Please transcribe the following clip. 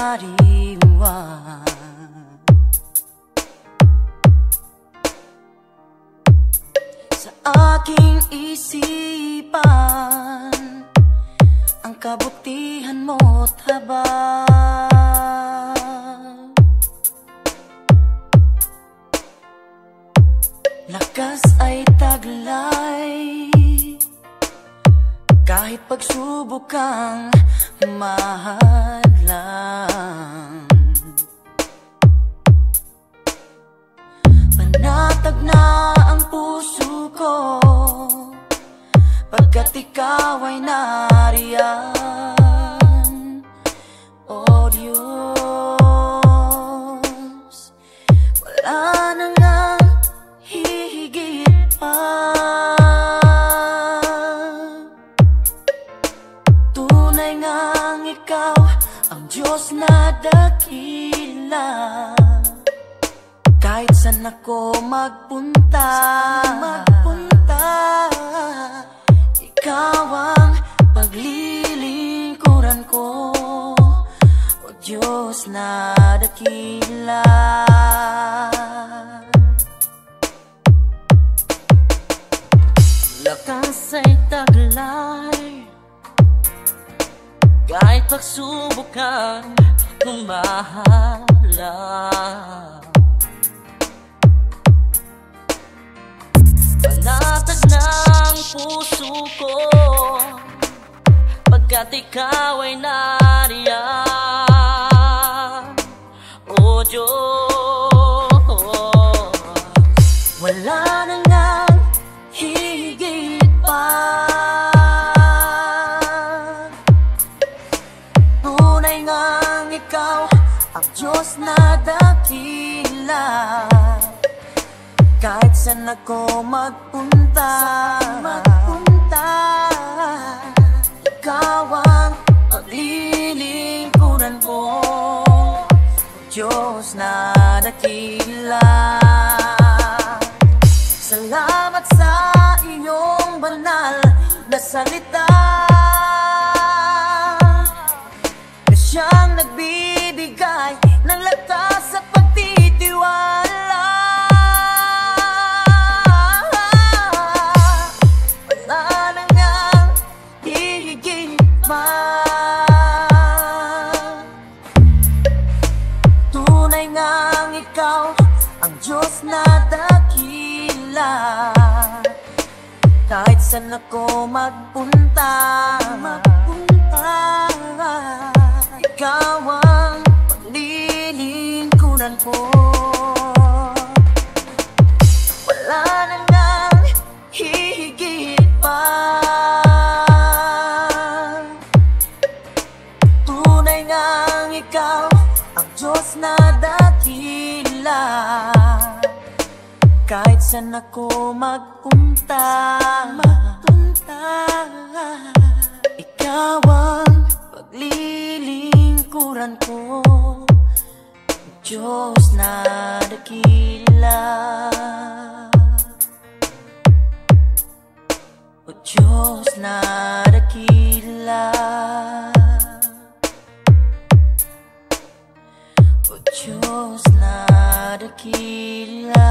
sariwa. Sa aking isipan, ang kabutihan mo't habang lakas ay taglay, kahit pagsubok kang mahadlang. Panatag na ang puso ko, pagkat ikaw ay nariyan. Oh Diyos, wala na ngang hihigit pa. Tunay ngang ikaw ang Diyos na dakila. Kahit saan ako magpunta, ikaw ang paglilingkuran ko, o Diyos na dakila. Lakas ay taglay, kahit pagsubok kang humaharang. Panatag ng puso ko, pagkat ikaw ay nariyan. O Diyos, wala na ngang higit pa. Tunay ngang ikaw ang Diyos na dakila. Kahit saan ako magpunta, ikaw ang paglilingkuran ko, o Diyos na dakila. Salamat sa iyong banal na salita, na siyang nagbibigay ng lakas sa pagtitiwala. Tunay ngang ikaw ang Diyos na dakila. Kahit saan ako magpunta, ikaw ang paglilingkuran ko. Wala na ngang hihigit pa. Tunay ngang ikaw ang Diyos na dakila. Kahit saan ako magpunta, ikaw ang paglilingkuran ko, o Diyos na dakila. O Diyos na dakila. O Diyos na dakila.